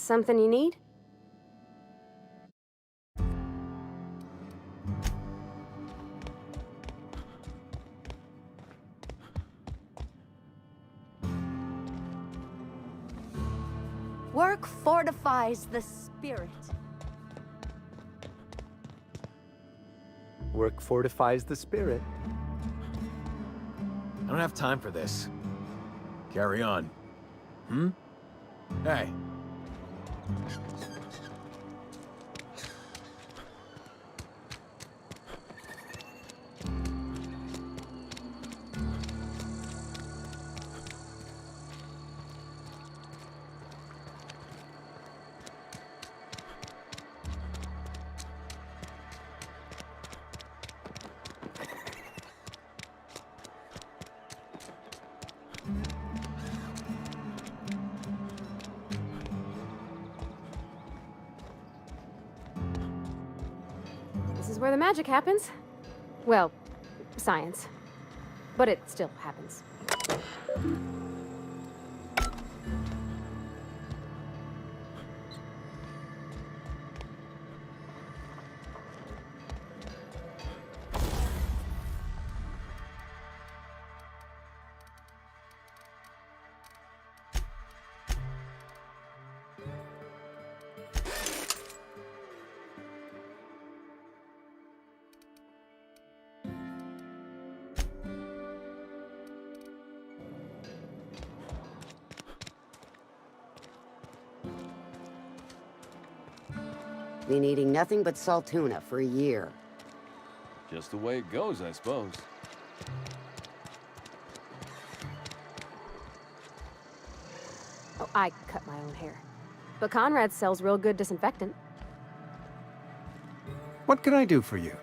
Something you need? Work fortifies the spirit. Work fortifies the spirit. I don't have time for this. Carry on. Hey. This is where the magic happens. Well, science. But it still happens. Been eating nothing but salt tuna for a year. Just the way it goes, I suppose. Oh, I cut my own hair. But Conrad sells real good disinfectant. What can I do for you?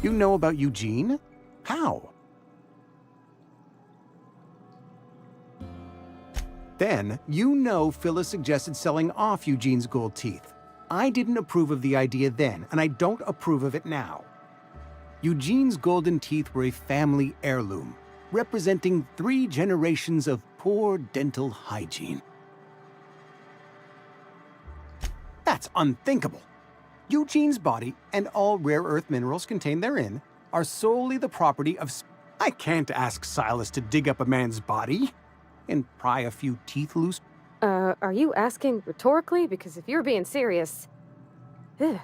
You know about Eugene? How? Then, you know Phyllis suggested selling off Eugene's gold teeth. I didn't approve of the idea then, and I don't approve of it now. Eugene's golden teeth were a family heirloom, representing 3 generations of poor dental hygiene. That's unthinkable. Eugene's body and all rare earth minerals contained therein are solely the property of... I can't ask Silas to dig up a man's body and pry a few teeth loose. Are you asking rhetorically? Because if you're being serious... Ugh,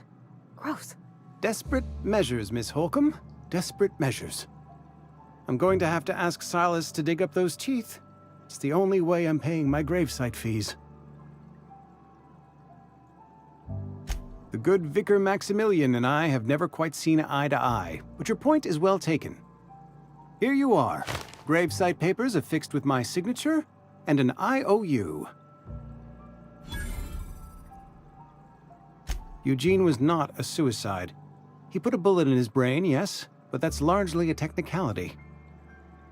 gross. Desperate measures, Miss Holcomb. Desperate measures. I'm going to have to ask Silas to dig up those teeth. It's the only way I'm paying my gravesite fees. The good Vicar Maximilian and I have never quite seen eye to eye, but your point is well taken. Here you are. Gravesite papers affixed with my signature and an IOU. Eugene was not a suicide. He put a bullet in his brain, yes, but that's largely a technicality.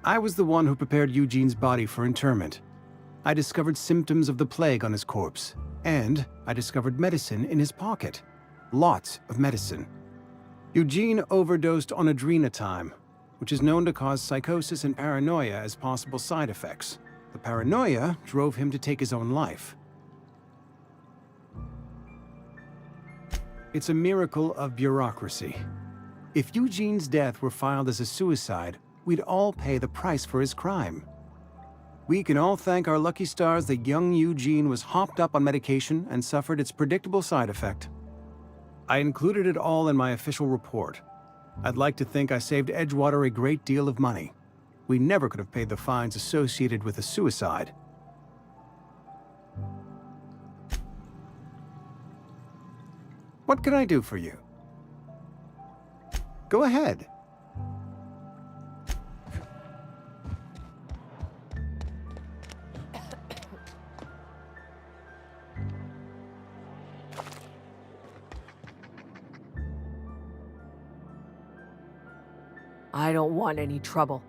I was the one who prepared Eugene's body for interment. I discovered symptoms of the plague on his corpse, and I discovered medicine in his pocket. Lots of medicine. Eugene overdosed on adrenatime, which is known to cause psychosis and paranoia as possible side effects. The paranoia drove him to take his own life. It's a miracle of bureaucracy. If Eugene's death were filed as a suicide, we'd all pay the price for his crime. We can all thank our lucky stars that young Eugene was hopped up on medication and suffered its predictable side effect. I included it all in my official report. I'd like to think I saved Edgewater a great deal of money. We never could have paid the fines associated with a suicide. What can I do for you? Go ahead. I don't want any trouble.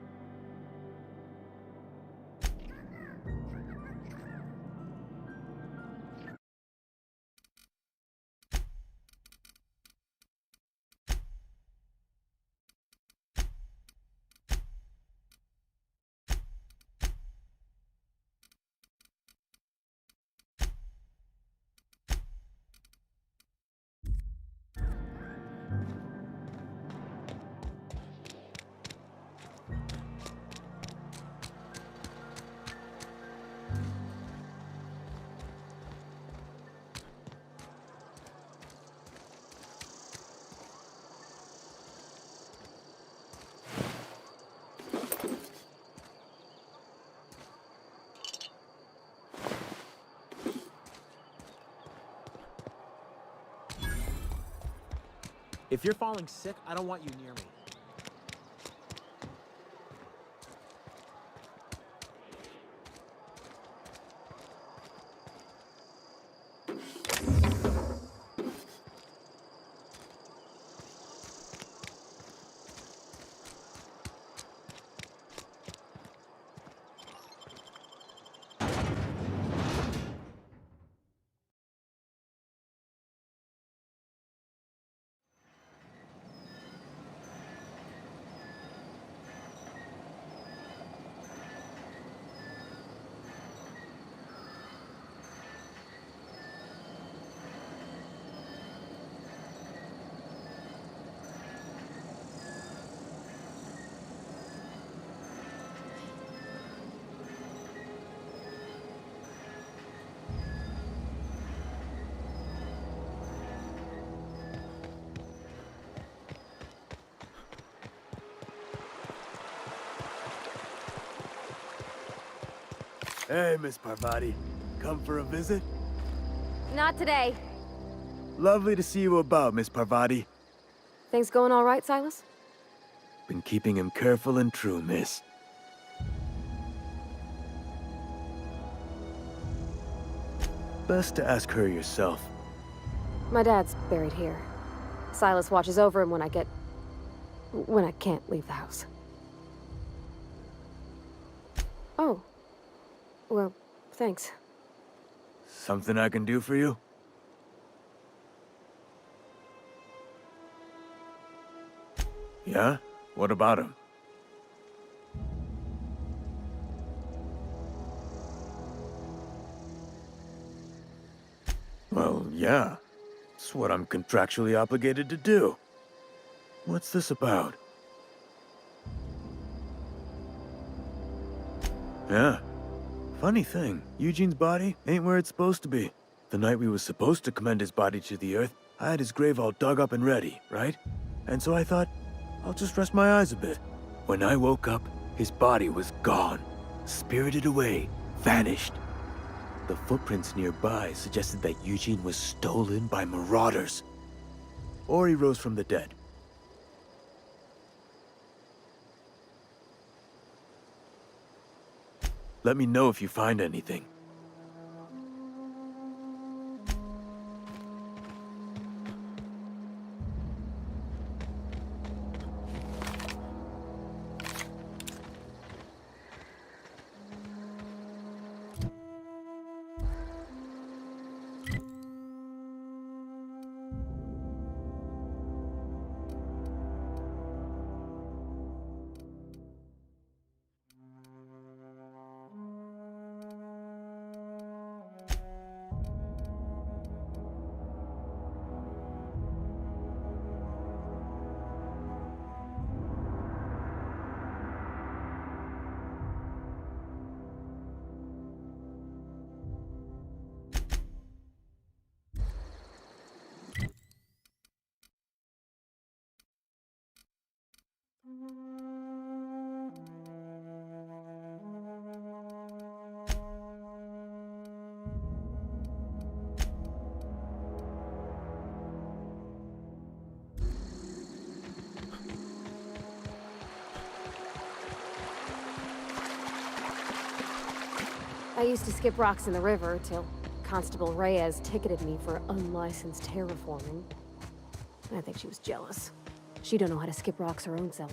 If you're falling sick, I don't want you near me. Hey, Miss Parvati. Come for a visit? Not today. Lovely to see you about, Miss Parvati. Things going all right, Silas? Been keeping him careful and true, miss. Best to ask her yourself. My dad's buried here. Silas watches over him when I can't leave the house. Oh. Well, thanks. Something I can do for you? Yeah? What about him? Well, yeah. It's what I'm contractually obligated to do. What's this about? Yeah. Funny thing, Eugene's body ain't where it's supposed to be. The night we was supposed to commend his body to the earth, I had his grave all dug up and ready, right? And so I thought, I'll just rest my eyes a bit. When I woke up, his body was gone. Spirited away, vanished. The footprints nearby suggested that Eugene was stolen by marauders. Or he rose from the dead. Let me know if you find anything. I used to skip rocks in the river till Constable Reyes ticketed me for unlicensed terraforming. I think she was jealous. She don't know how to skip rocks her own self.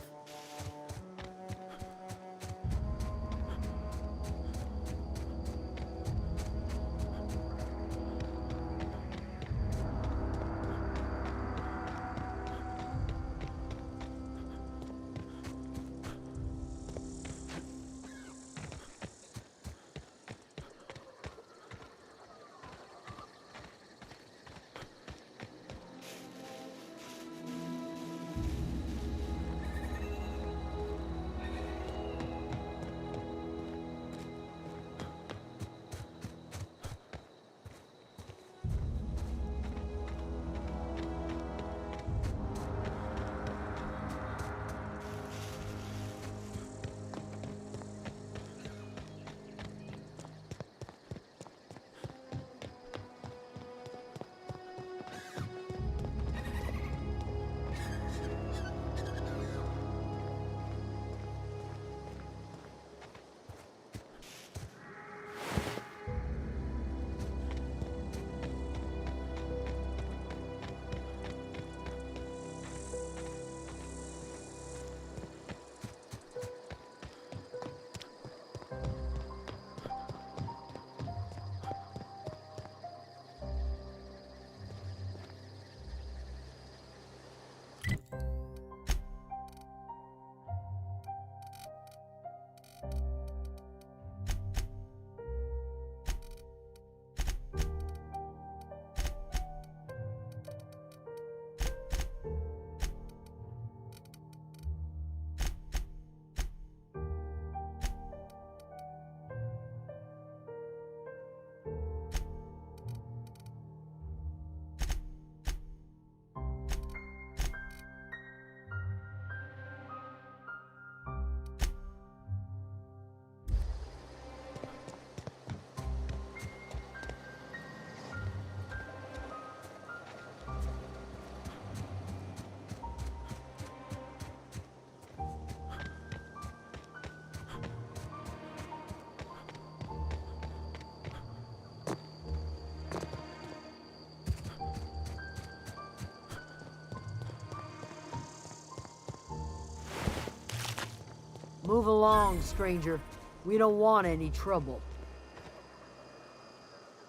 Move along, stranger. We don't want any trouble.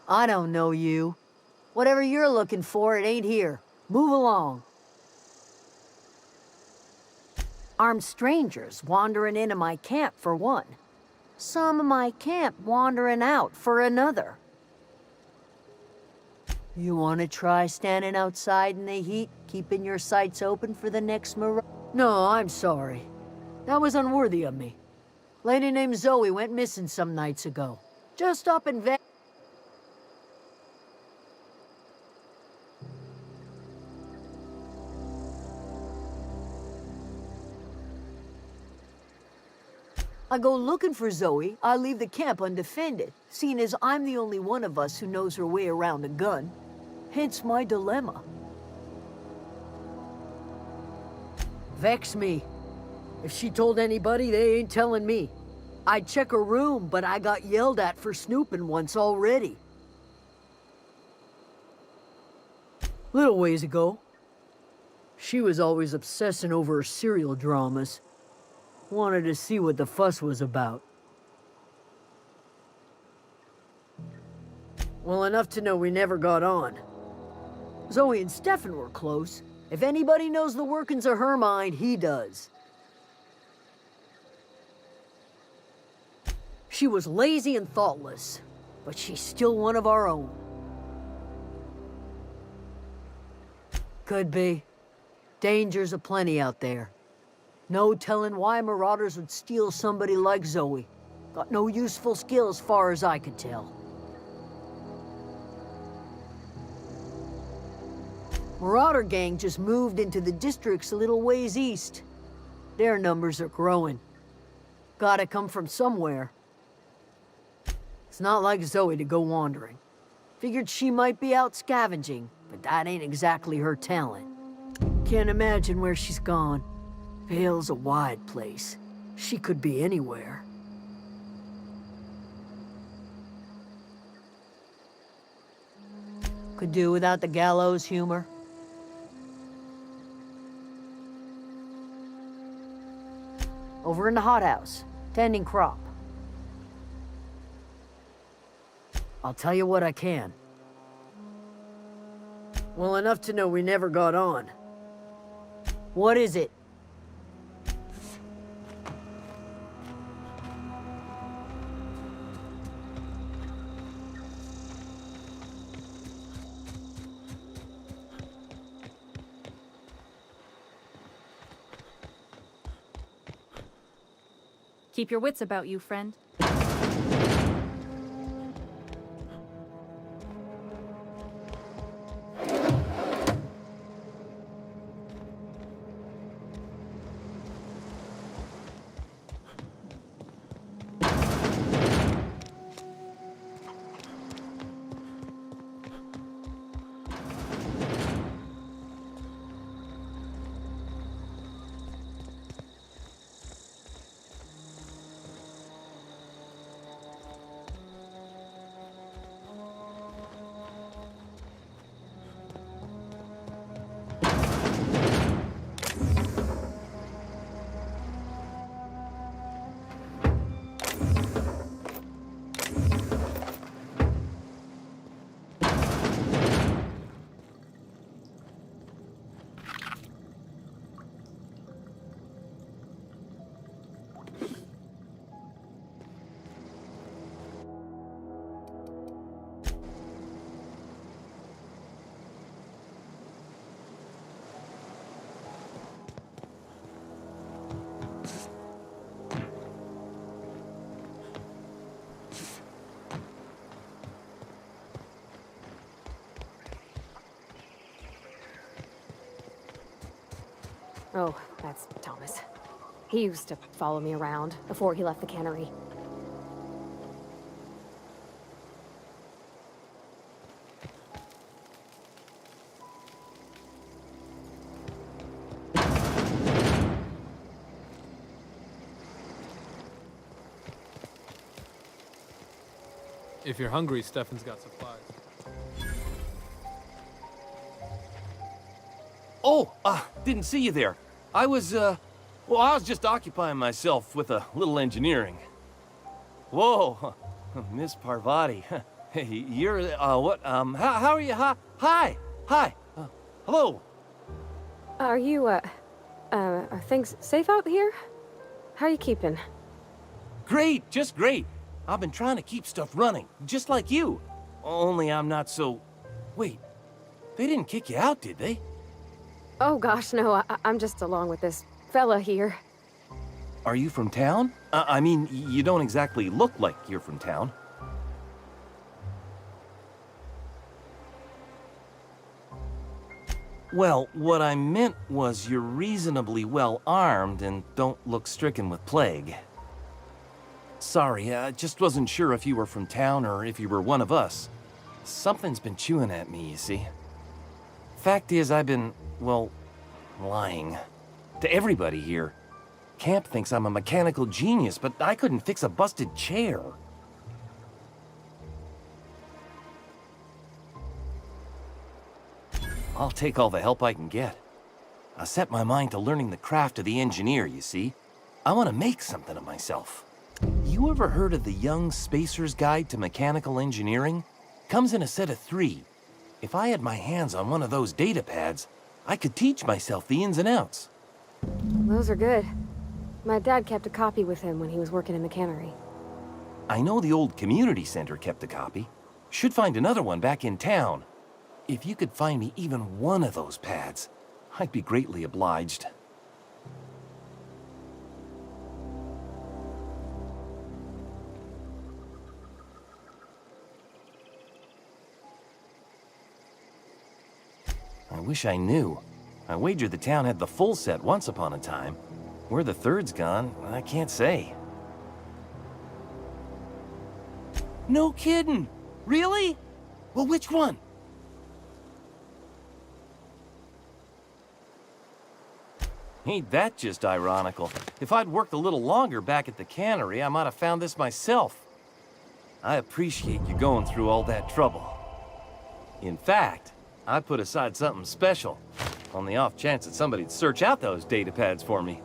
I don't know you. Whatever you're looking for, it ain't here. Move along. Armed strangers wandering into my camp for one. Some of my camp wandering out for another. You want to try standing outside in the heat, keeping your sights open for the next marauder? No, I'm sorry. That was unworthy of me. Lady named Zoe went missing some nights ago. Just up in Vegas. I go looking for Zoe, I leave the camp undefended, seeing as I'm the only one of us who knows her way around a gun. Hence my dilemma. Vex me. If she told anybody, they ain't telling me. I'd check her room, but I got yelled at for snooping once already. Little ways ago, she was always obsessing over her serial dramas. Wanted to see what the fuss was about. Well, enough to know we never got on. Zoe and Stefan were close. If anybody knows the workings of her mind, he does. She was lazy and thoughtless, but she's still one of our own. Could be. Dangers aplenty out there. No telling why marauders would steal somebody like Zoe. Got no useful skill as far as I could tell. Marauder gang just moved into the districts a little ways east. Their numbers are growing. Gotta come from somewhere. It's not like Zoe to go wandering. Figured she might be out scavenging, but that ain't exactly her talent. Can't imagine where she's gone. Vale's a wide place. She could be anywhere. Could do without the gallows humor. Over in the hothouse, tending crop. I'll tell you what I can. Well, enough to know we never got on. What is it? Keep your wits about you, friend. Oh, that's Thomas. He used to follow me around before he left the cannery. If you're hungry, Stefan's got supplies. Oh, didn't see you there. I was, Well, I was just occupying myself with a little engineering. Whoa, Miss Parvati. Hey, you're, what, how are you? Hi, hello. Are you, are things safe out here? How are you keeping? Great, just great. I've been trying to keep stuff running, just like you. Only I'm not so... Wait, they didn't kick you out, did they? Oh gosh, no, I'm just along with this fella here. Are you from town? I mean, you don't exactly look like you're from town. Well, what I meant was you're reasonably well armed and don't look stricken with plague. Sorry, I just wasn't sure if you were from town or if you were one of us. Something's been chewing at me, you see. Fact is, I've been, well, lying. To everybody here. Camp thinks I'm a mechanical genius, but I couldn't fix a busted chair. I'll take all the help I can get. I set my mind to learning the craft of the engineer, you see. I want to make something of myself. You ever heard of the Young Spacer's Guide to Mechanical Engineering? Comes in a set of 3. If I had my hands on one of those data pads, I could teach myself the ins and outs. Those are good. My dad kept a copy with him when he was working in the cannery. I know the old community center kept a copy. Should find another one back in town. If you could find me even one of those pads, I'd be greatly obliged. I wish I knew. I wager the town had the full set once upon a time. Where the third's gone, I can't say. No kidding! Really? Well, which one? Ain't that just ironical? If I'd worked a little longer back at the cannery, I might have found this myself. I appreciate you going through all that trouble. In fact, I put aside something special, on the off chance that somebody'd search out those data pads for me.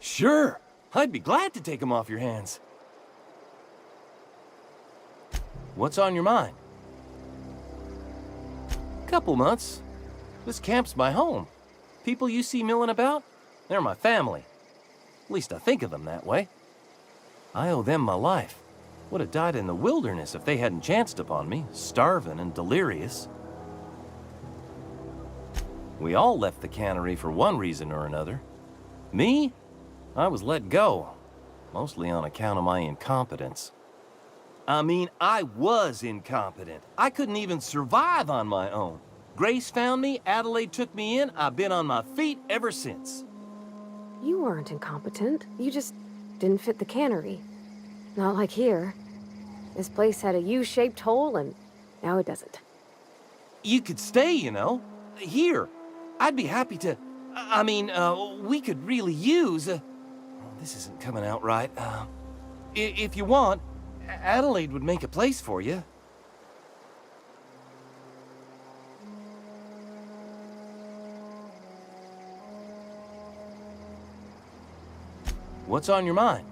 Sure, I'd be glad to take them off your hands. What's on your mind? Couple months. This camp's my home. People you see milling about, they're my family. At least I think of them that way. I owe them my life. Would have died in the wilderness if they hadn't chanced upon me, starving and delirious. We all left the cannery for one reason or another. Me? I was let go, mostly on account of my incompetence. I mean, I was incompetent. I couldn't even survive on my own. Grace found me, Adelaide took me in, I've been on my feet ever since. You weren't incompetent. You just didn't fit the cannery. Not like here. This place had a U-shaped hole, and now it doesn't. You could stay, you know. Here. I'd be happy to... I mean, we could really use... this isn't coming out right. If you want, Adelaide would make a place for you. What's on your mind?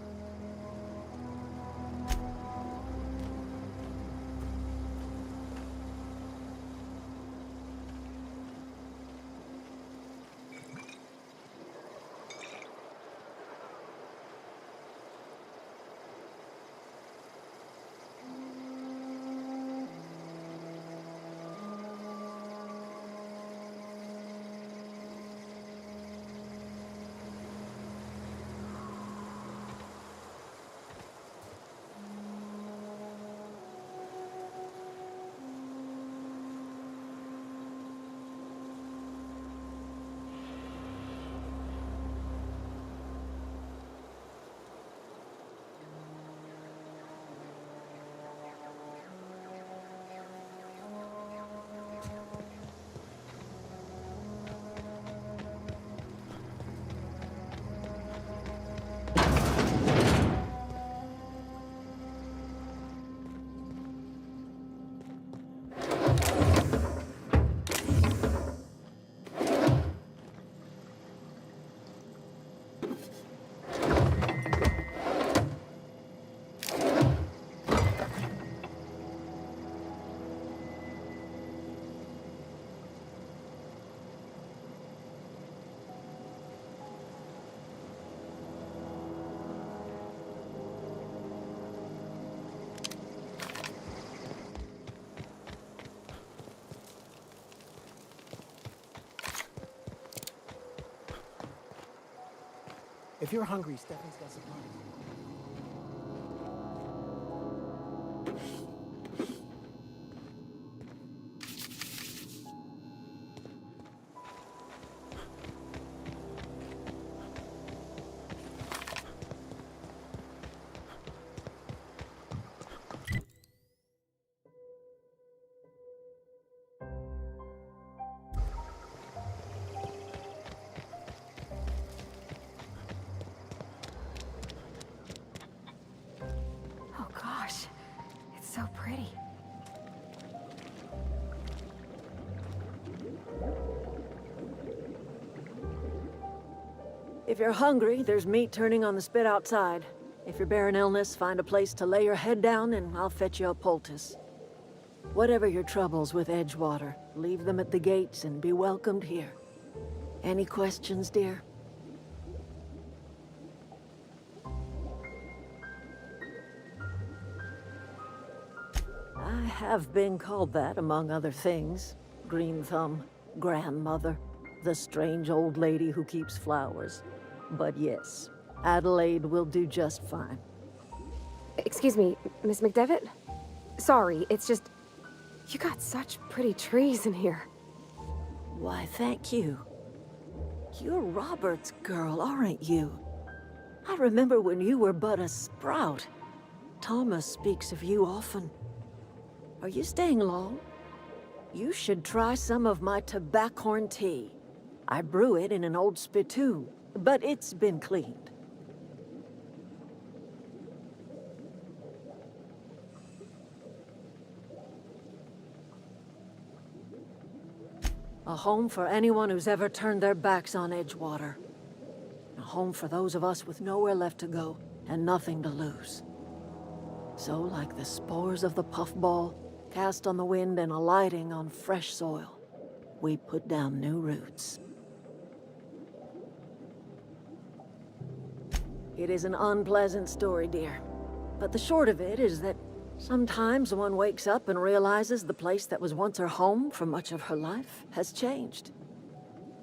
If you're hungry, Stefan's got supplies. Oh gosh, it's so pretty. If you're hungry, there's meat turning on the spit outside. If you're bearing illness, find a place to lay your head down and I'll fetch you a poultice. Whatever your troubles with Edgewater, leave them at the gates and be welcomed here. Any questions, dear? I have been called that, among other things. Green Thumb, grandmother, the strange old lady who keeps flowers. But yes, Adelaide will do just fine. Excuse me, Miss McDevitt? Sorry, it's just... You got such pretty trees in here. Why, thank you. You're Robert's girl, aren't you? I remember when you were but a sprout. Thomas speaks of you often. Are you staying long? You should try some of my tobaccorn tea. I brew it in an old spittoon, but it's been cleaned. A home for anyone who's ever turned their backs on Edgewater. A home for those of us with nowhere left to go and nothing to lose. So, like the spores of the puffball, cast on the wind and alighting on fresh soil, we put down new roots. It is an unpleasant story, dear. But the short of it is that sometimes one wakes up and realizes the place that was once her home for much of her life has changed.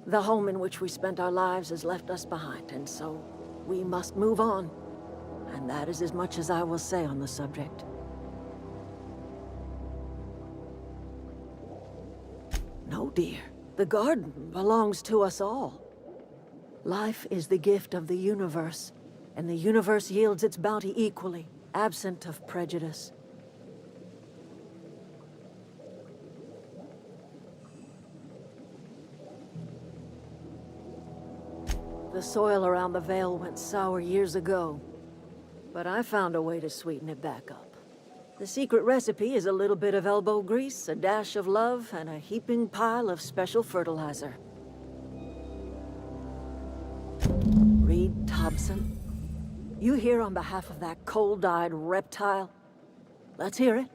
The home in which we spent our lives has left us behind, and so we must move on. And that is as much as I will say on the subject. No, dear. The garden belongs to us all. Life is the gift of the universe, and the universe yields its bounty equally, absent of prejudice. The soil around the Vale went sour years ago, but I found a way to sweeten it back up. The secret recipe is a little bit of elbow grease, a dash of love, and a heaping pile of special fertilizer. Reed Thompson? You here on behalf of that cold-eyed reptile? Let's hear it.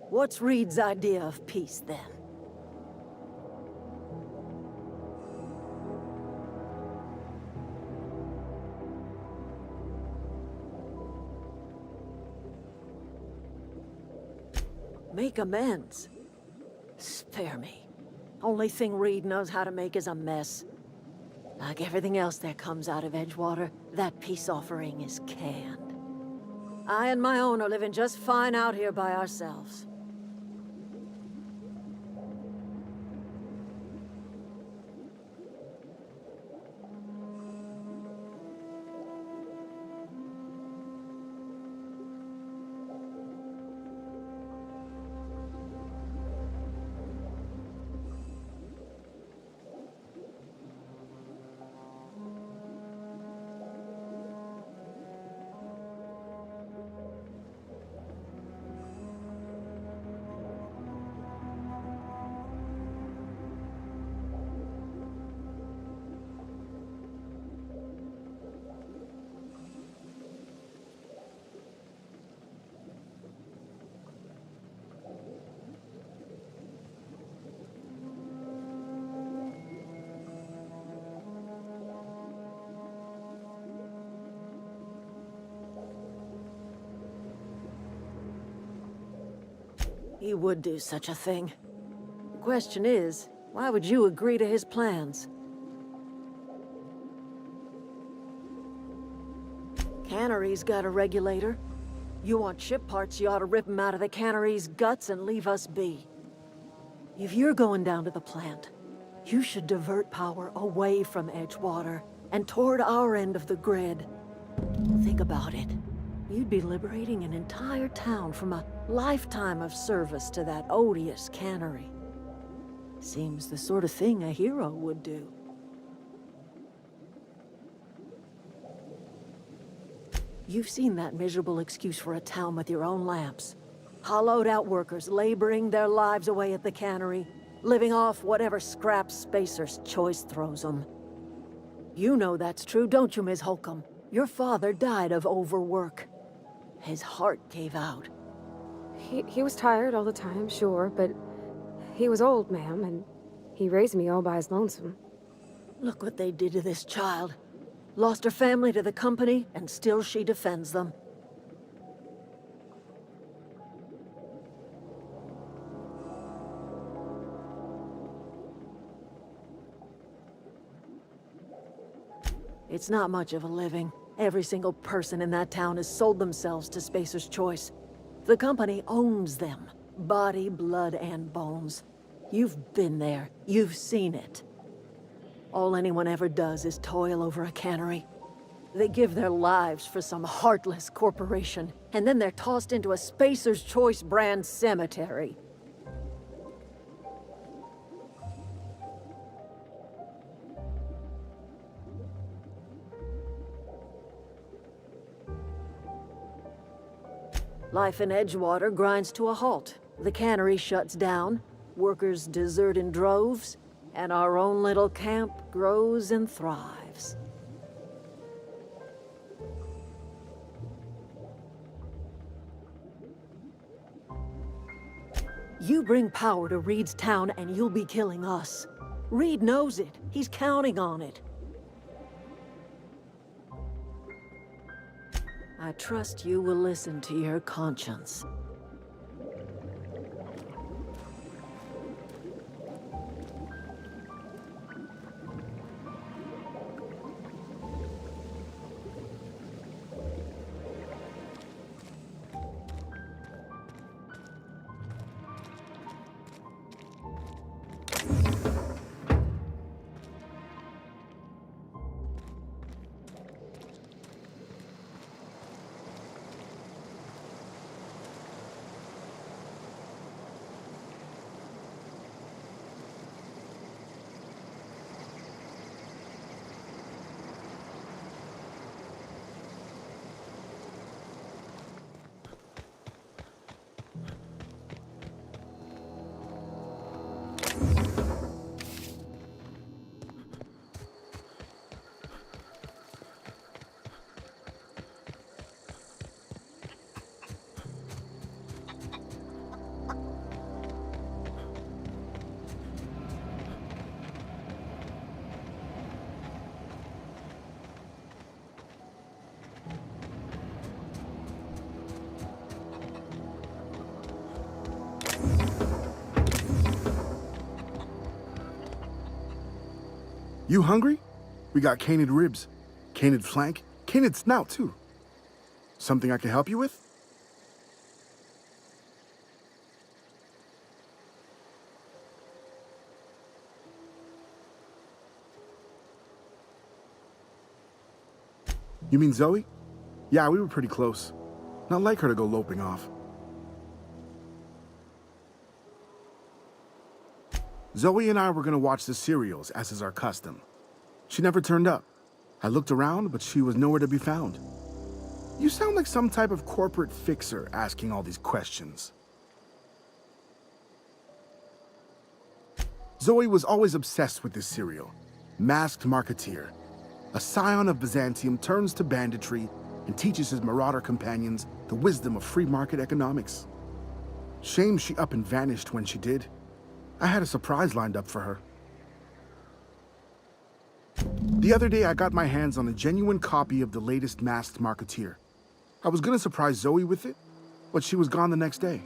What's Reed's idea of peace, then? Make amends. Spare me. Only thing Reed knows how to make is a mess. Like everything else that comes out of Edgewater, that peace offering is canned. I and my own are living just fine out here by ourselves. He would do such a thing. The question is, why would you agree to his plans? Cannery's got a regulator. You want ship parts, you ought to rip 'em out of the cannery's guts and leave us be. If you're going down to the plant, you should divert power away from Edgewater and toward our end of the grid. Think about it. You'd be liberating an entire town from a lifetime of service to that odious cannery. Seems the sort of thing a hero would do. You've seen that miserable excuse for a town with your own lamps. Hollowed out workers laboring their lives away at the cannery, living off whatever scraps Spacer's Choice throws them. You know that's true, don't you, Ms. Holcomb? Your father died of overwork. His heart gave out. He was tired all the time, sure, but he was old, ma'am, and he raised me all by his lonesome. Look what they did to this child. Lost her family to the company, and still she defends them. It's not much of a living. Every single person in that town has sold themselves to Spacer's Choice. The company owns them. Body, blood, and bones. You've been there. You've seen it. All anyone ever does is toil over a cannery. They give their lives for some heartless corporation, and then they're tossed into a Spacer's Choice brand cemetery. Life in Edgewater grinds to a halt. The cannery shuts down, workers desert in droves, and our own little camp grows and thrives. You bring power to Reed's town and you'll be killing us. Reed knows it. He's counting on it. I trust you will listen to your conscience. You hungry? We got canid ribs, canid flank, canid snout too. Something I can help you with? You mean Zoe? Yeah, we were pretty close. Not like her to go loping off. Zoe and I were gonna watch the serials, as is our custom. She never turned up. I looked around, but she was nowhere to be found. You sound like some type of corporate fixer asking all these questions. Zoe was always obsessed with this serial. Masked Marketeer. A scion of Byzantium turns to banditry and teaches his marauder companions the wisdom of free market economics. Shame she up and vanished when she did. I had a surprise lined up for her. The other day, I got my hands on a genuine copy of the latest Masked Marketeer. I was gonna surprise Zoe with it, but she was gone the next day.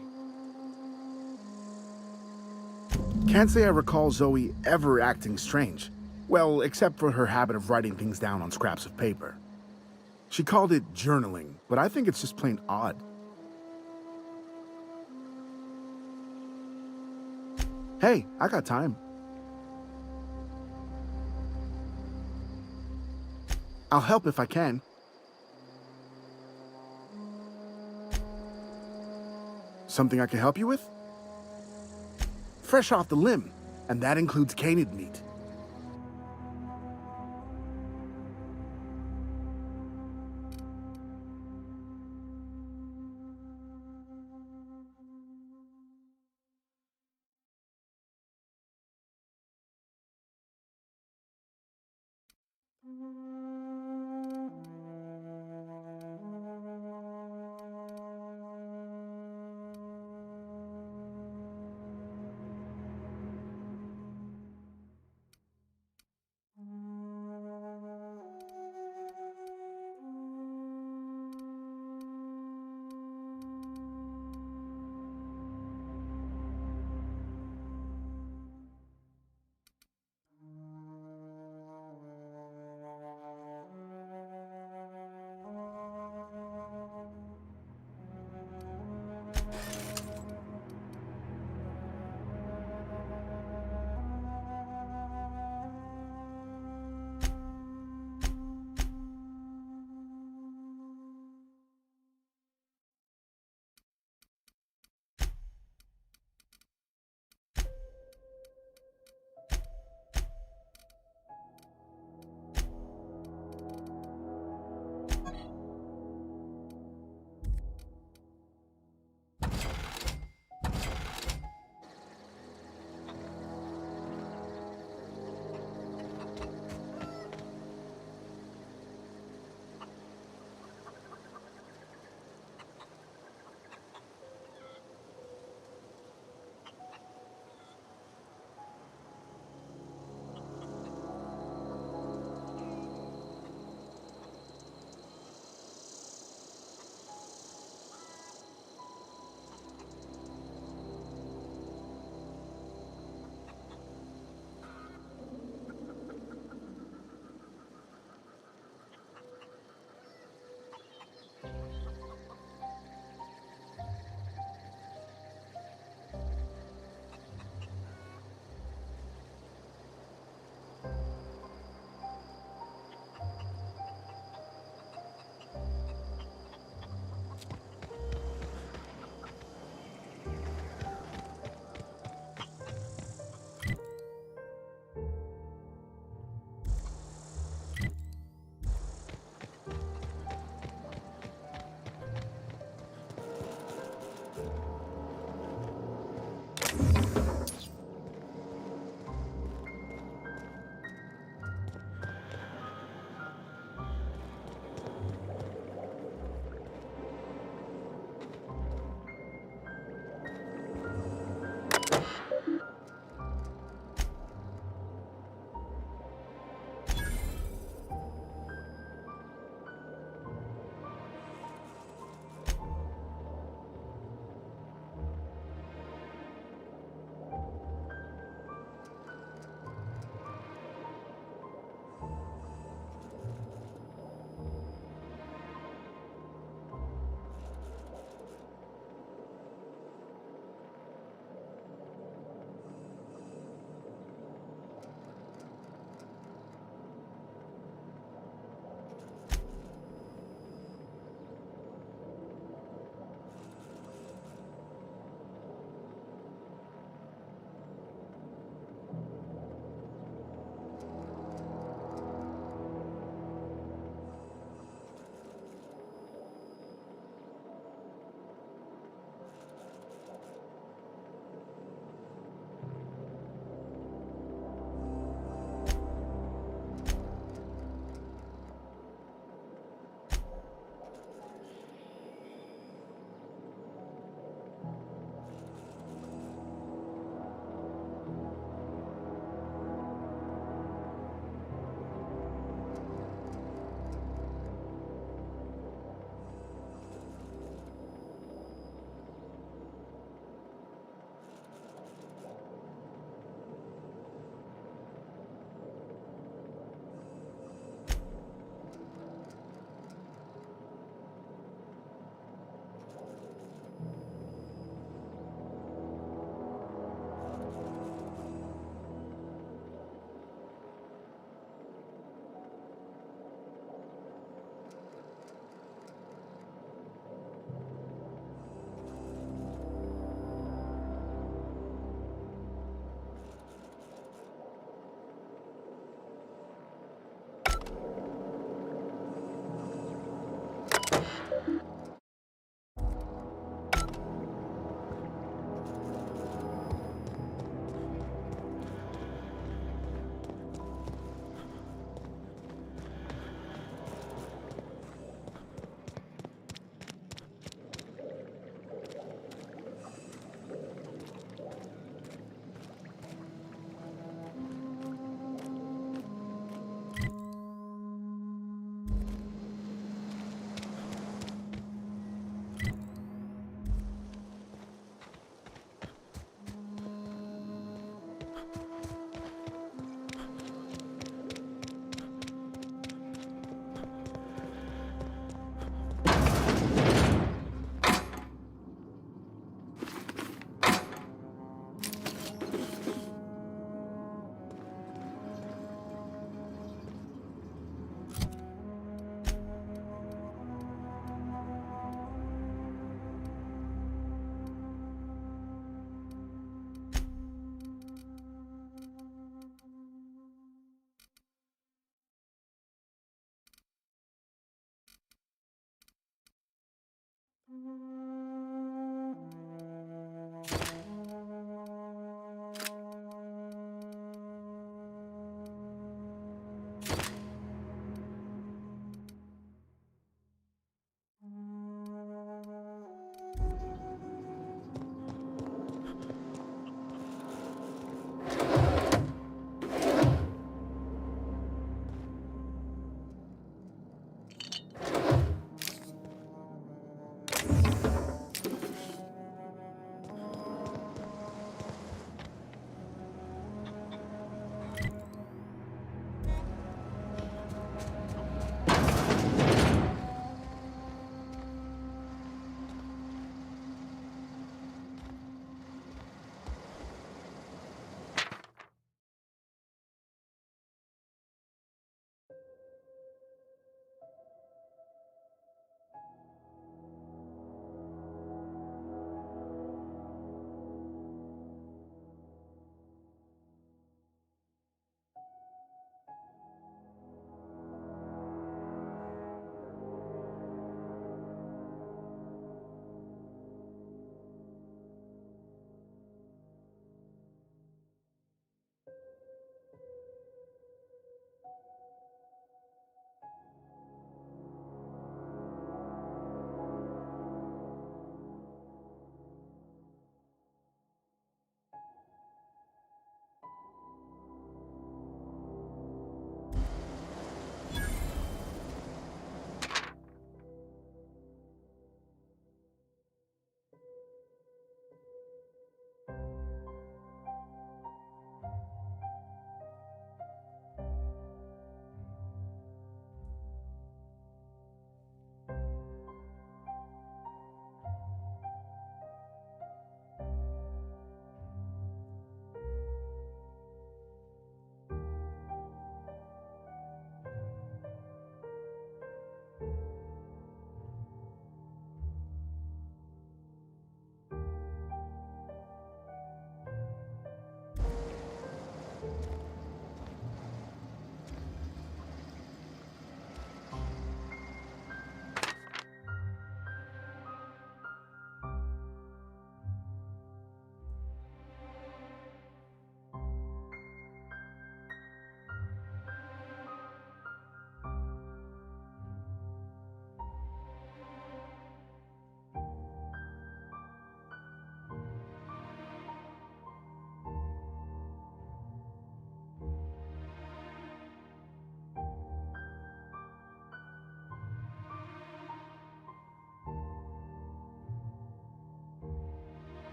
Can't say I recall Zoe ever acting strange. Well, except for her habit of writing things down on scraps of paper. She called it journaling, but I think it's just plain odd. Hey, I got time. I'll help if I can. Something I can help you with? Fresh off the limb, and that includes canid meat.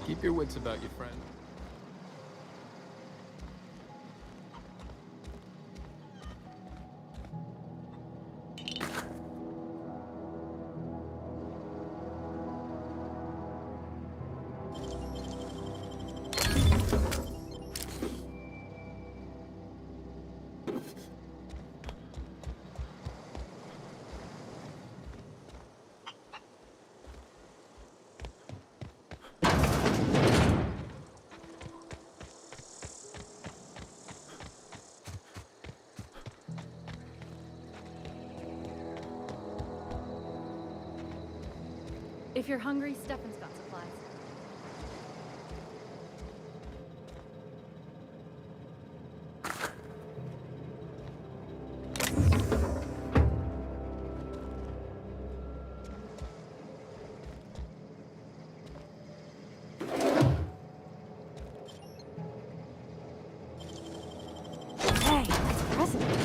Keep your wits about you, friend. If you're hungry, Stefan's got supplies. Hey, that's a present.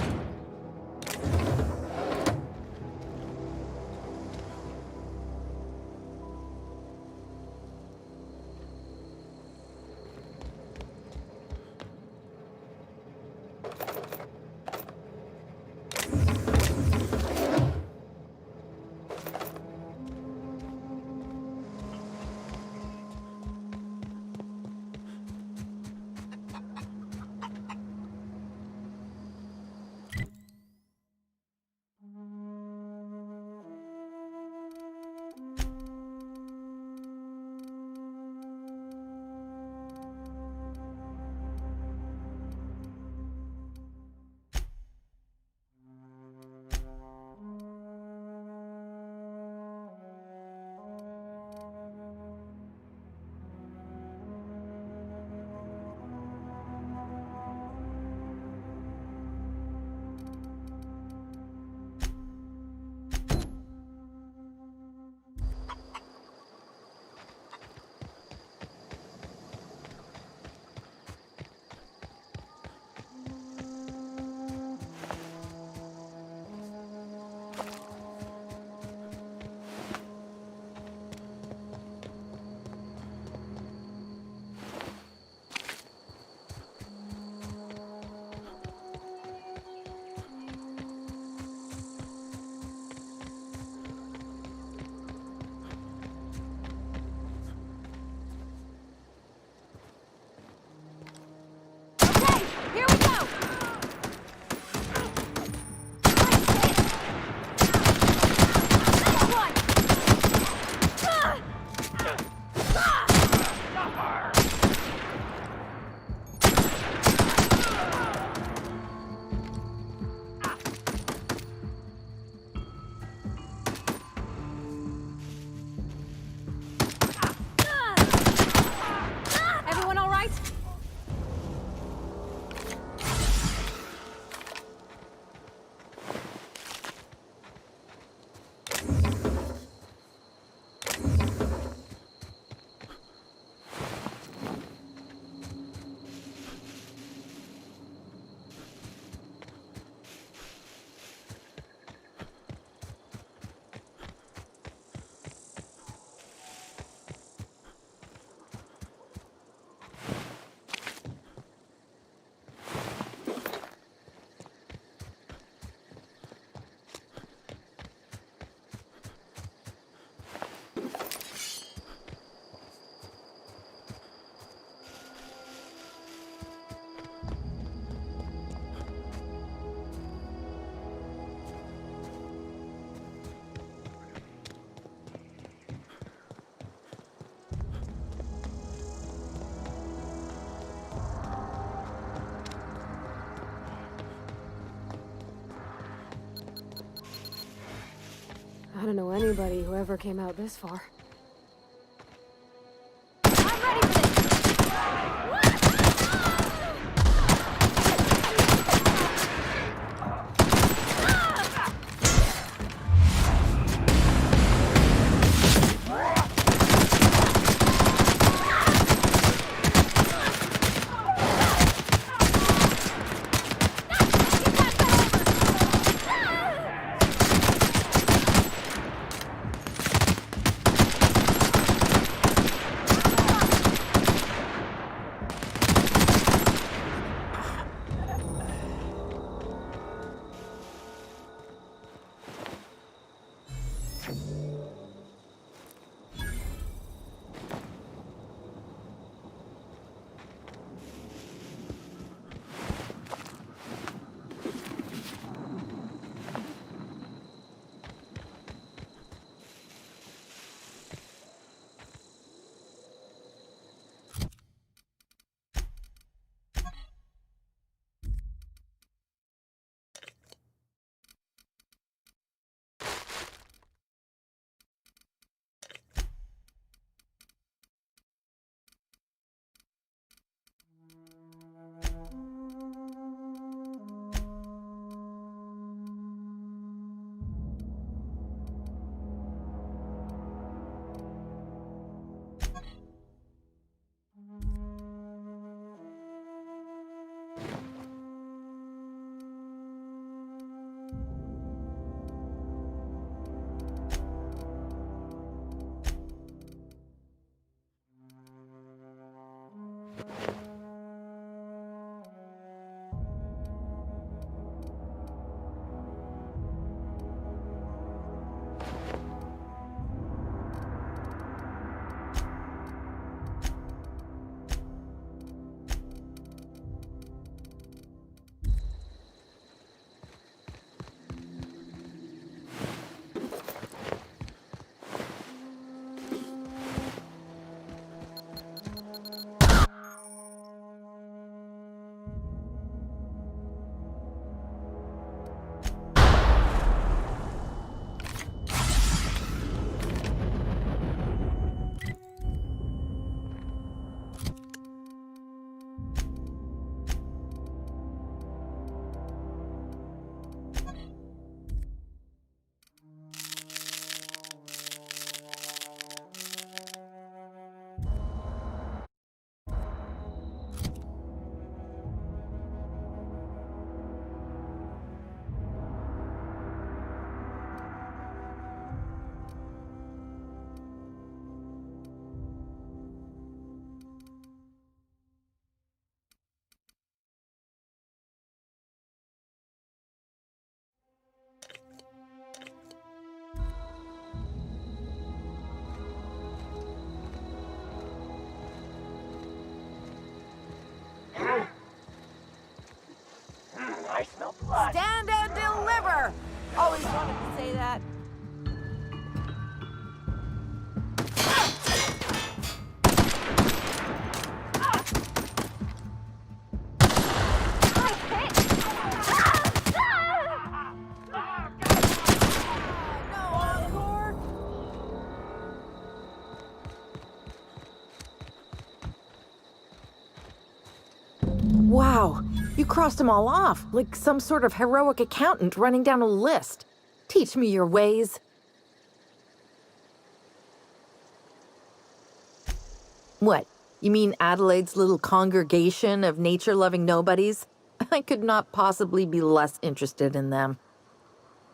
I don't know anybody who ever came out this far. I'm ready for this! Stand and deliver! Always wanted to say that. Wow, you crossed them all off, like some sort of heroic accountant running down a list. Teach me your ways. What, you mean Adelaide's little congregation of nature-loving nobodies? I could not possibly be less interested in them.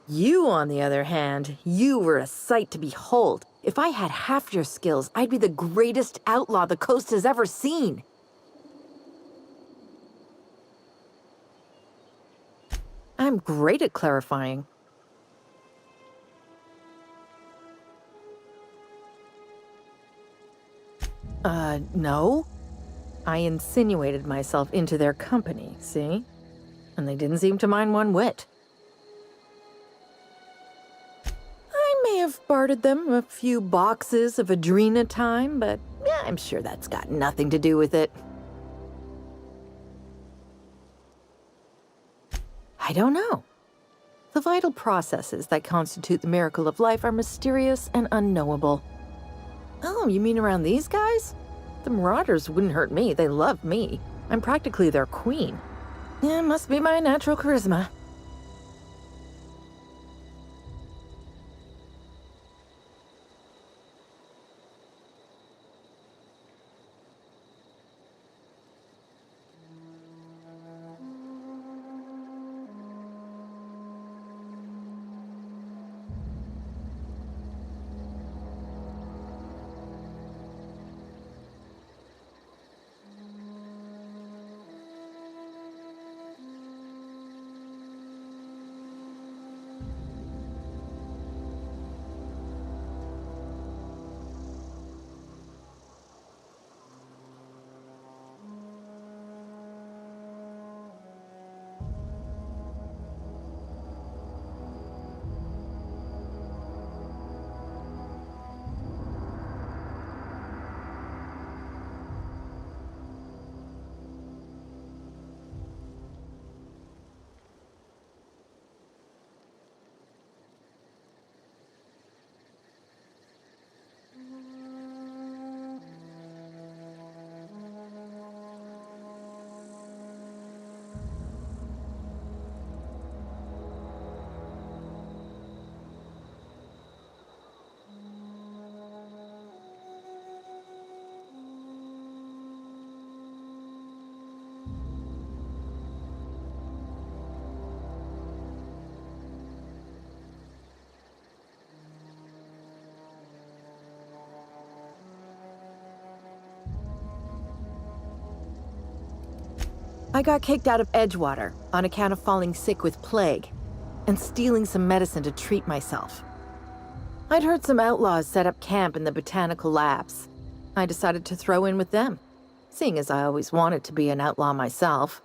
You, on the other hand, you were a sight to behold. If I had half your skills, I'd be the greatest outlaw the coast has ever seen. I'm great at clarifying. No. I insinuated myself into their company, see? And they didn't seem to mind one whit. I may have bartered them a few boxes of Adrena time, but yeah, I'm sure that's got nothing to do with it. I don't know. The vital processes that constitute the miracle of life are mysterious and unknowable. Oh, you mean around these guys? The Marauders wouldn't hurt me. They love me. I'm practically their queen. Yeah, must be my natural charisma. I got kicked out of Edgewater on account of falling sick with plague and stealing some medicine to treat myself. I'd heard some outlaws set up camp in the botanical labs. I decided to throw in with them, seeing as I always wanted to be an outlaw myself.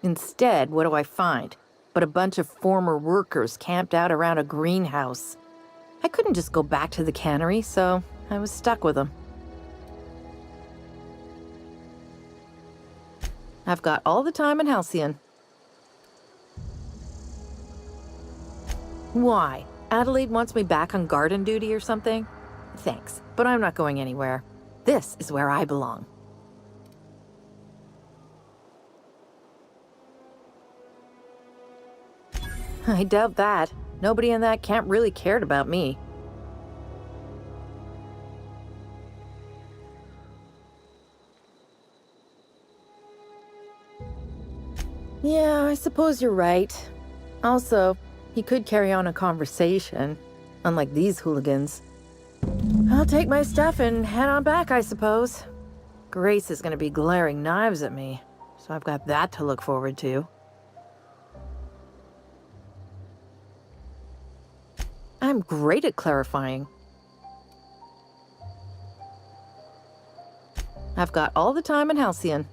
Instead, what do I find? But a bunch of former workers camped out around a greenhouse. I couldn't just go back to the cannery, so I was stuck with them. I've got all the time in Halcyon. Why? Adelaide wants me back on garden duty or something? Thanks, but I'm not going anywhere. This is where I belong. I doubt that. Nobody in that camp really cared about me. Yeah, I suppose you're right. Also, he could carry on a conversation, unlike these hooligans. I'll take my stuff and head on back, I suppose. Grace is gonna be glaring knives at me, so I've got that to look forward to. I'm great at clarifying. I've got all the time in Halcyon.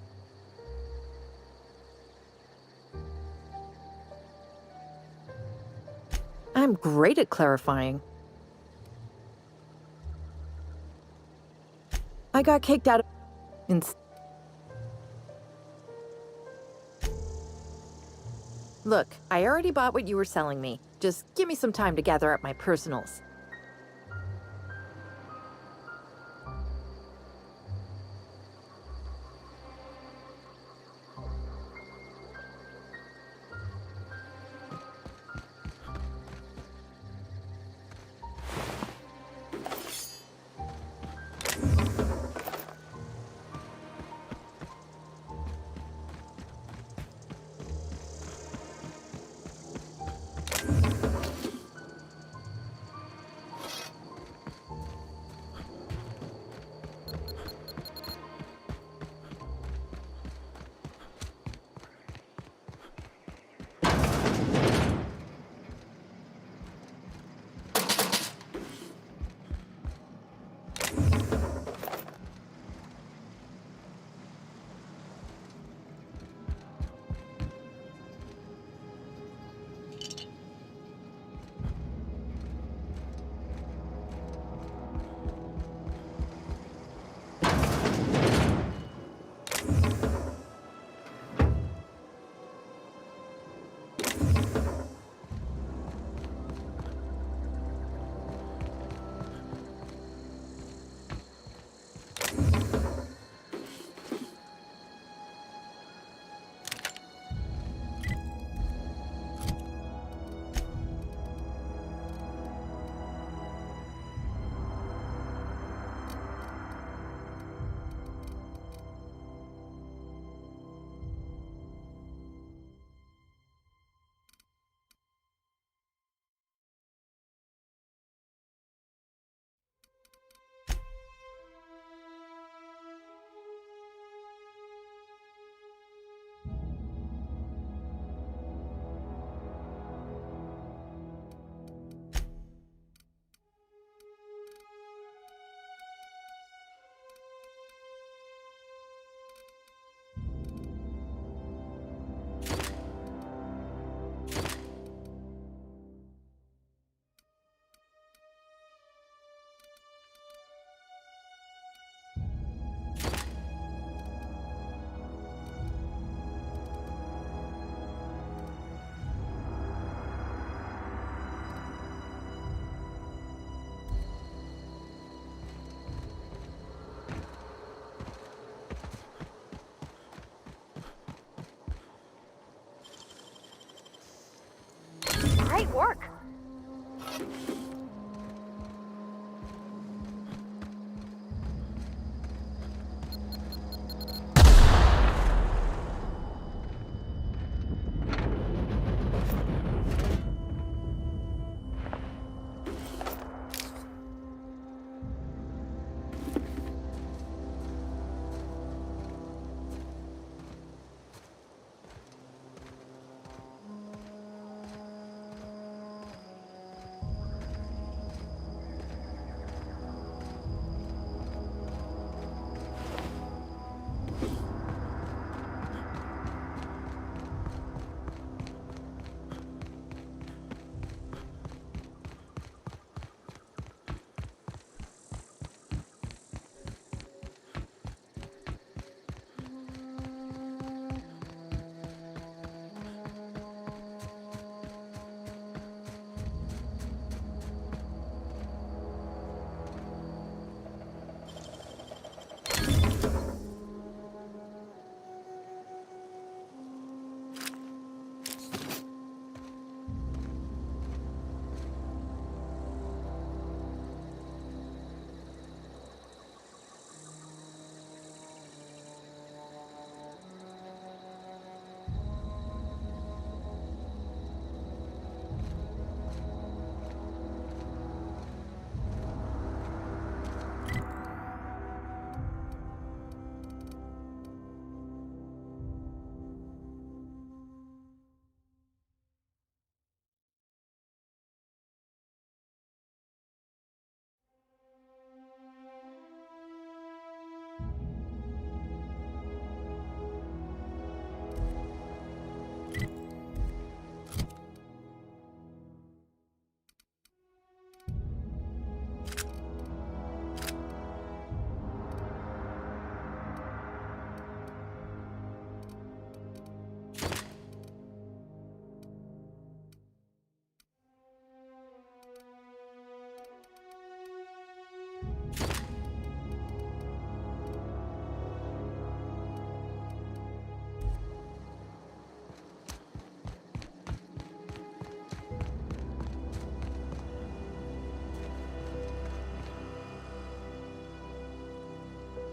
I'm great at clarifying. I got kicked out of... Look, I already bought what you were selling me. Just give me some time to gather up my personals.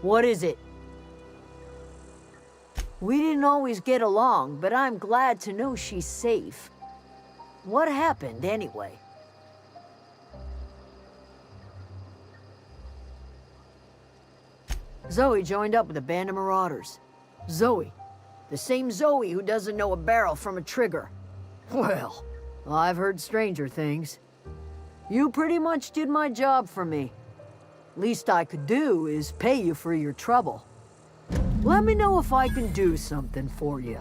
What is it? We didn't always get along, but I'm glad to know she's safe. What happened, anyway? Zoe joined up with a band of marauders. Zoe. The same Zoe who doesn't know a barrel from a trigger. Well, I've heard stranger things. You pretty much did my job for me. Least I could do is pay you for your trouble. Let me know if I can do something for you.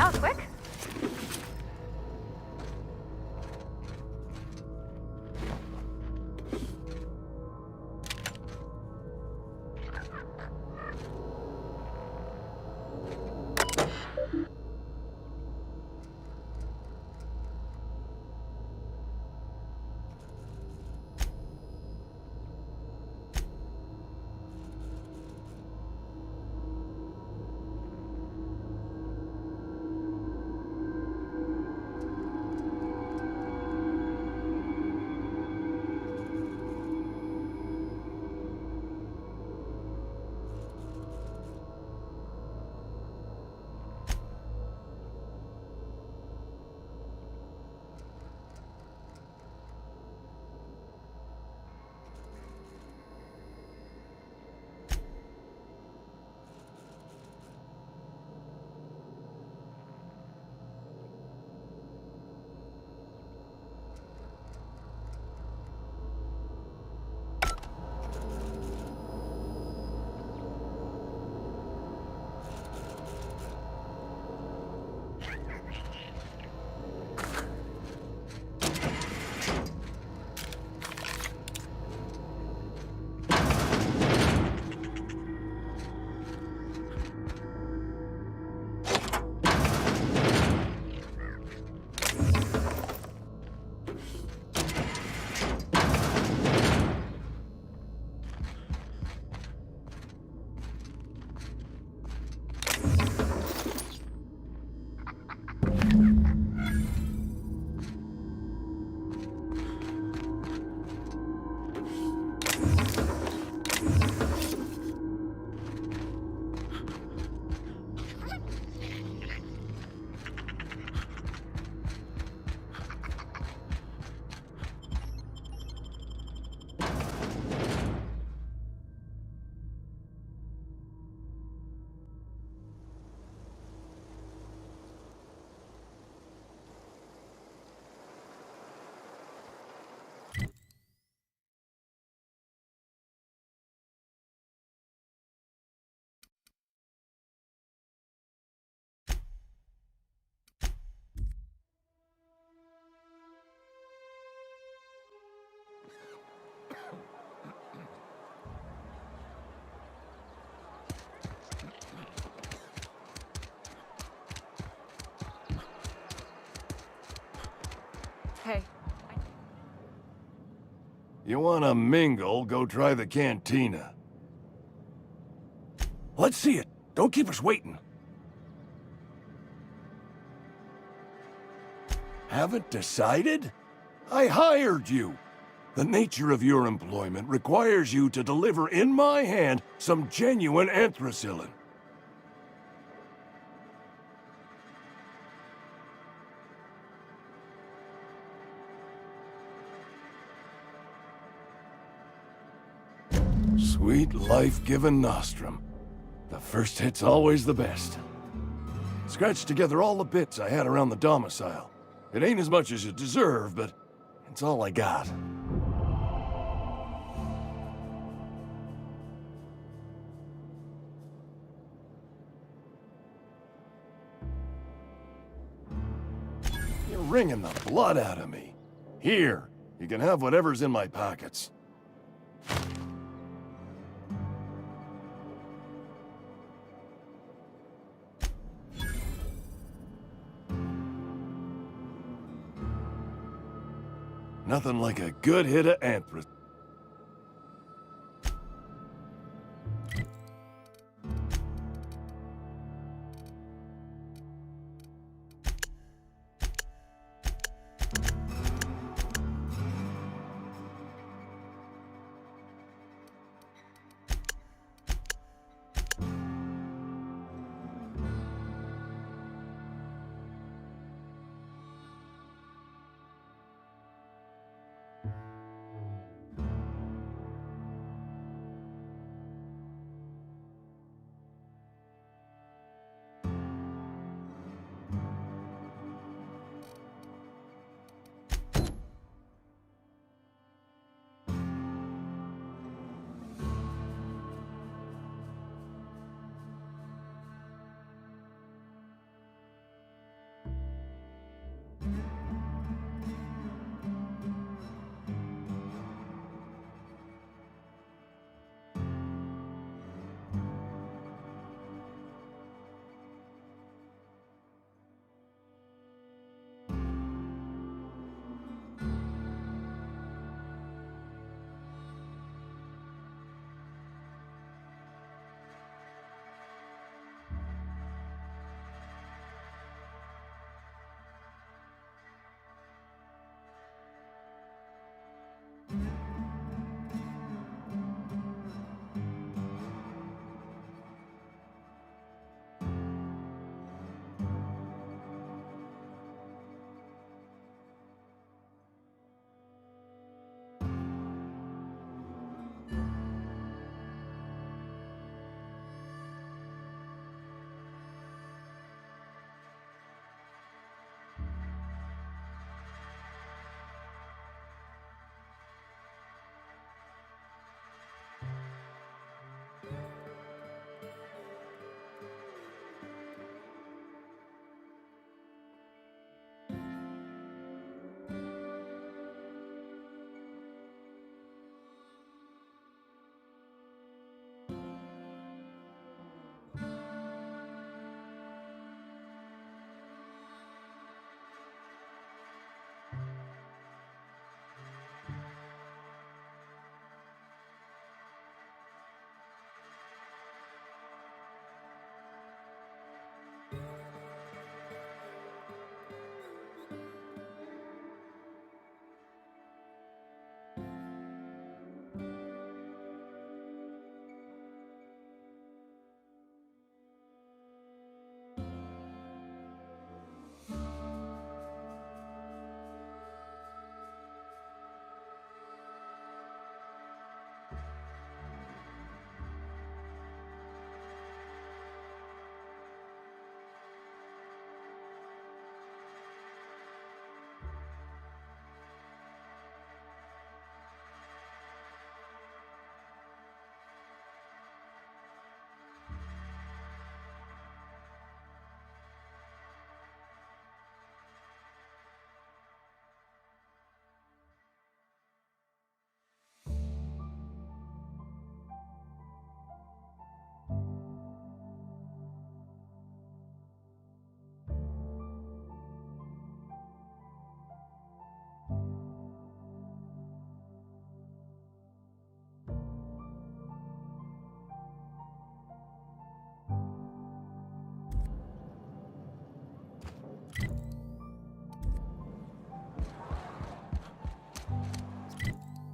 That was quick. Hey. You wanna mingle, go try the cantina. Let's see it. Don't keep us waiting. Haven't decided? I hired you. The nature of your employment requires you to deliver in my hand some genuine anthracillin. Sweet life-giving nostrum. The first hit's always the best. Scratched together all the bits I had around the domicile. It ain't as much as you deserve, but it's all I got. You're wringing the blood out of me. Here, you can have whatever's in my pockets. Nothing like a good hit of anthracite.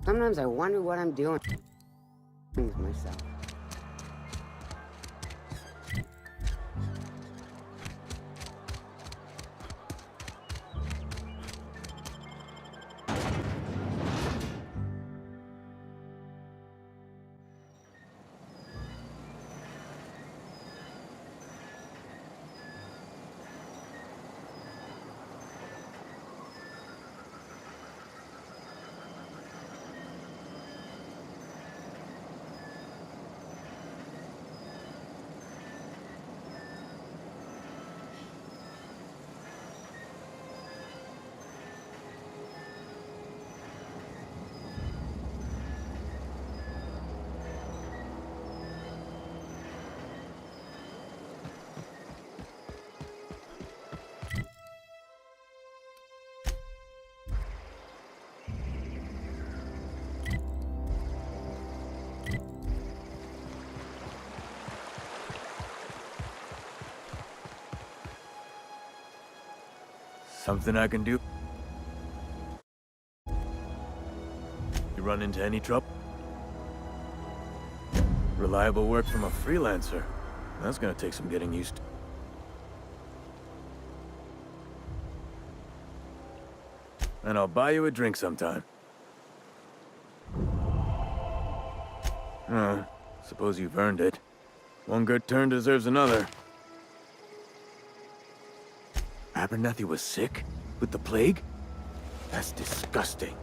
Sometimes I wonder what I'm doing with myself. Something I can do? You run into any trouble? Reliable work from a freelancer. That's gonna take some getting used to. And I'll buy you a drink sometime. Oh, suppose you've earned it. One good turn deserves another. Abernathy was sick? With the plague? That's disgusting.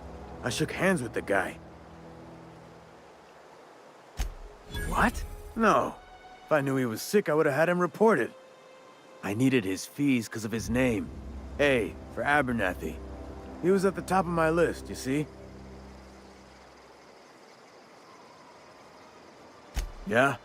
I shook hands with the guy. What? No. If I knew he was sick, I would have had him reported. I needed his fees because of his name. A for Abernathy. He was at the top of my list, you see? Yeah?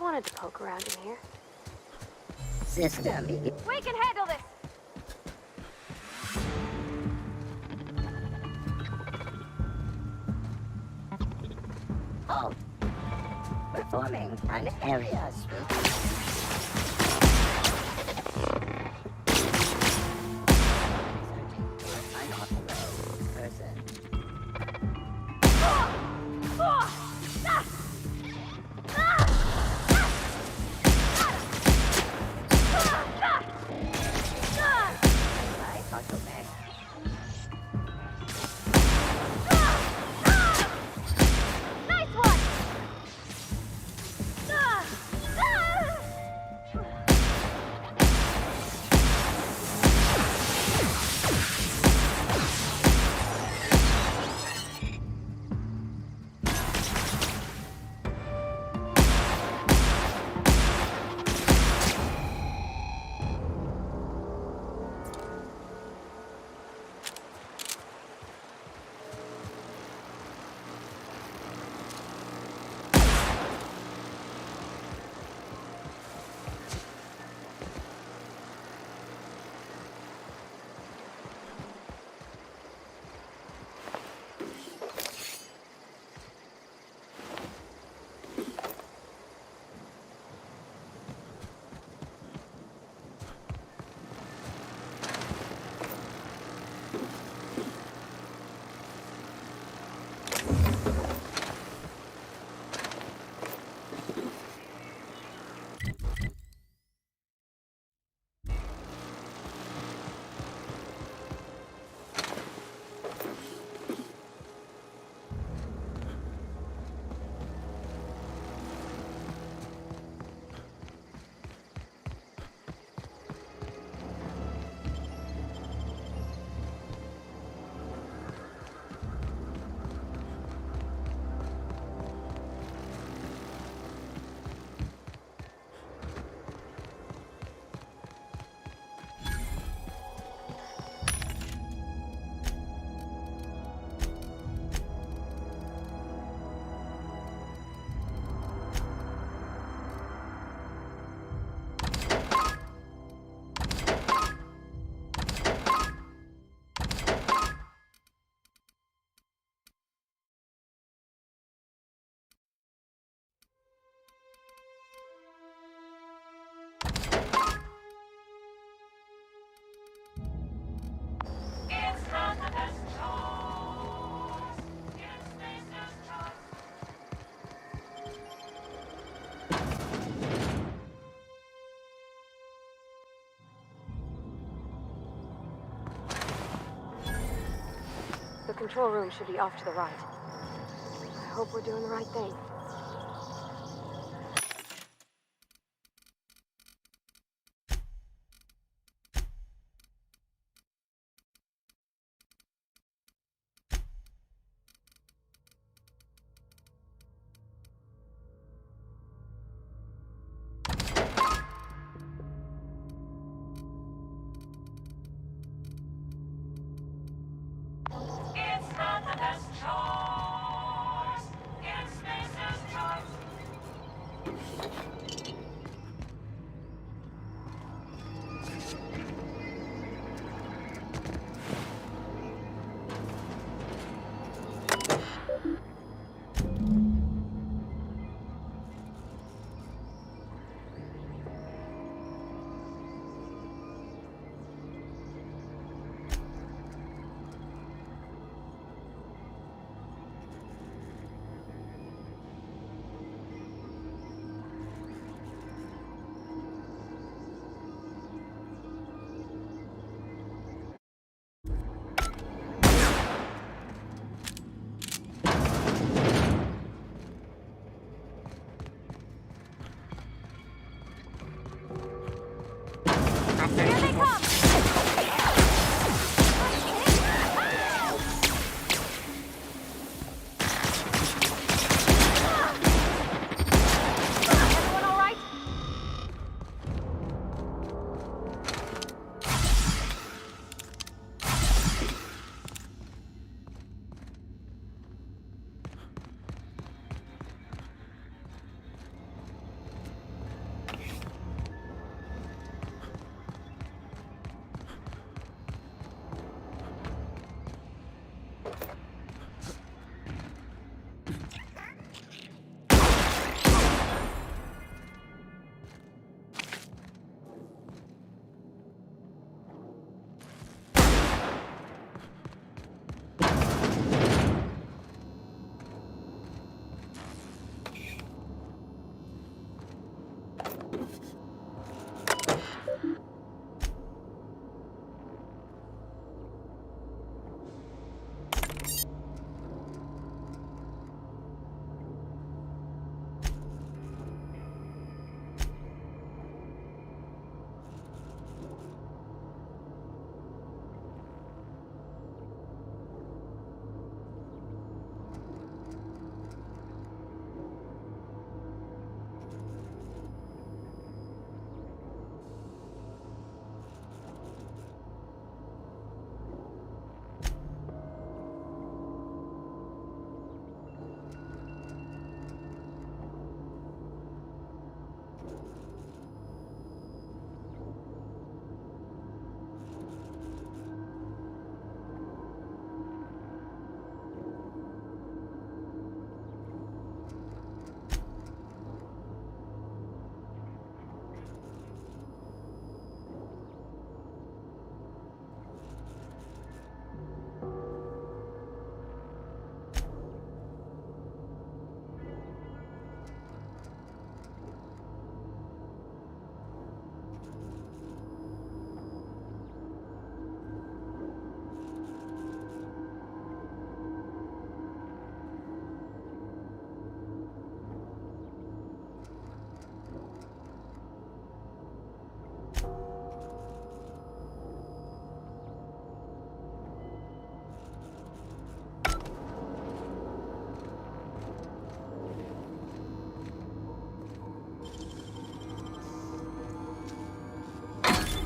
Wanted to poke around in here. System. We can handle this! Oh. Performing an area sweep. control room should be off to the right. I hope we're doing the right thing.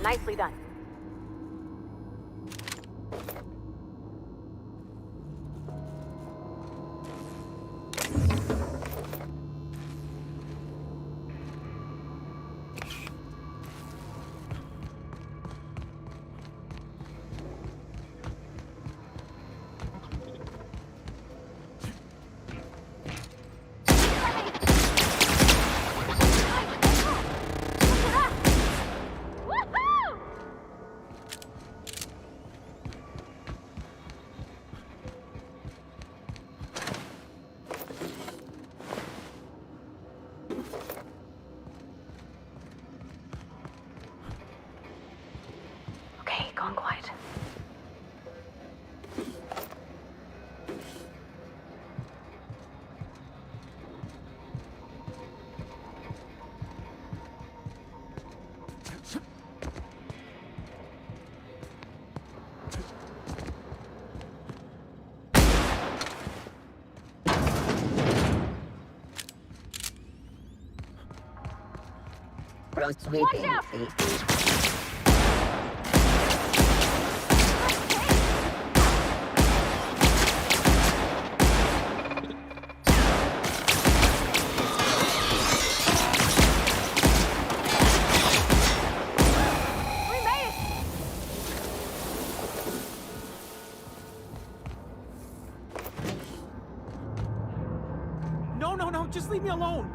Nicely done. Watch out! No, just leave me alone!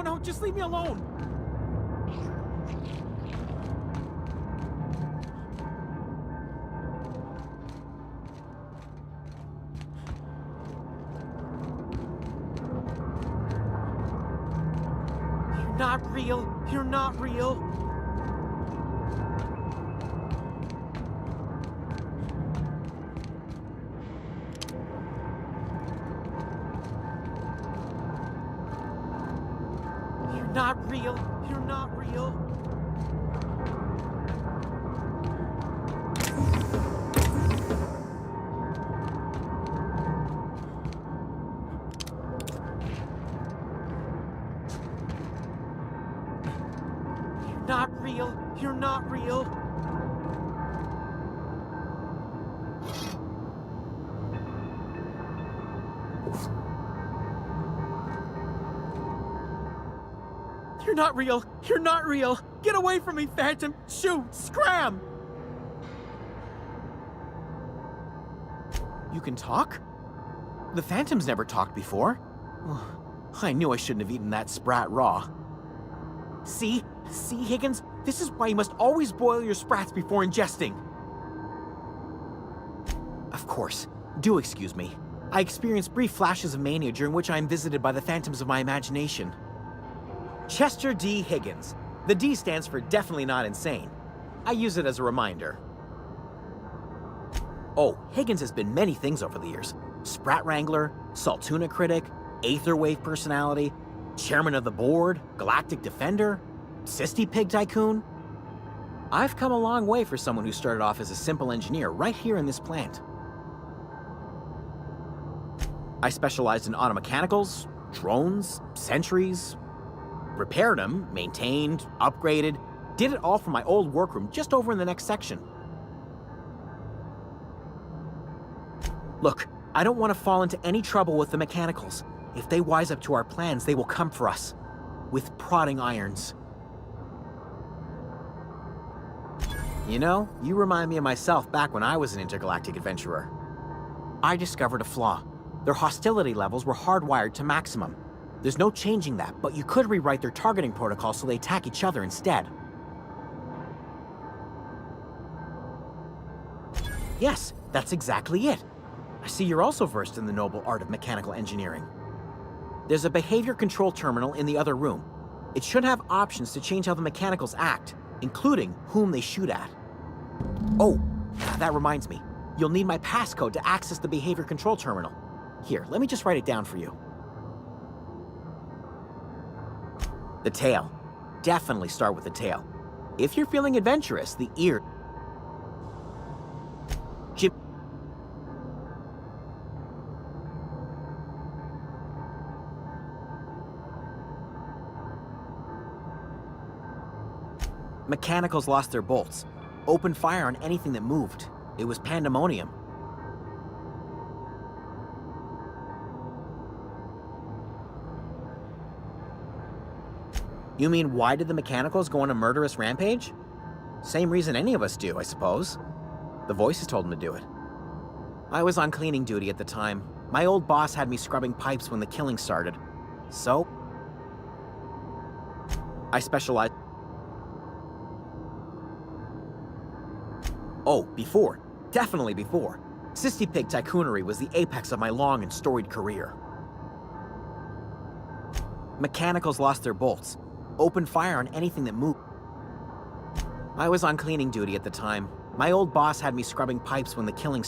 No, just leave me alone! You're not real. You're not real. Not real. You're not real. You're not real. You're not real. You're not real! You're not real! Get away from me, Phantom! Shoot! Scram! You can talk? The Phantom's never talked before. I knew I shouldn't have eaten that sprat raw. See? See, Higgins? This is why you must always boil your sprats before ingesting. Of course. Do excuse me. I experience brief flashes of mania during which I am visited by the phantoms of my imagination. Chester D. Higgins. The D stands for definitely not insane. I use it as a reminder. Oh, Higgins has been many things over the years. Sprat Wrangler, Saltuna Critic, Aetherwave Personality, Chairman of the Board, Galactic Defender, Sisty Pig Tycoon. I've come a long way for someone who started off as a simple engineer right here in this plant. I specialized in automechanicals, drones, sentries, repaired them, maintained, upgraded, did it all from my old workroom just over in the next section. Look, I don't want to fall into any trouble with the mechanicals. If they wise up to our plans, they will come for us. With prodding irons. You know, you remind me of myself back when I was an intergalactic adventurer. I discovered a flaw. Their hostility levels were hardwired to maximum. There's no changing that, but you could rewrite their targeting protocol so they attack each other instead. Yes, that's exactly it. I see you're also versed in the noble art of mechanical engineering. There's a behavior control terminal in the other room. It should have options to change how the mechanicals act, including whom they shoot at. Oh, that reminds me. You'll need my passcode to access the behavior control terminal. Here, let me just write it down for you. The tail. Definitely start with the tail. If you're feeling adventurous, the ear. Mechanicals lost their bolts. Opened fire on anything that moved. It was pandemonium. You mean, why did the mechanicals go on a murderous rampage? Same reason any of us do, I suppose. The voices told them to do it. I was on cleaning duty at the time. My old boss had me scrubbing pipes when the killing started. So, I specialized. Oh, before. Definitely before. Cysty Pig tycoonery was the apex of my long and storied career. Mechanicals lost their bolts, opened fire on anything that moved. I was on cleaning duty at the time. My old boss had me scrubbing pipes when the killing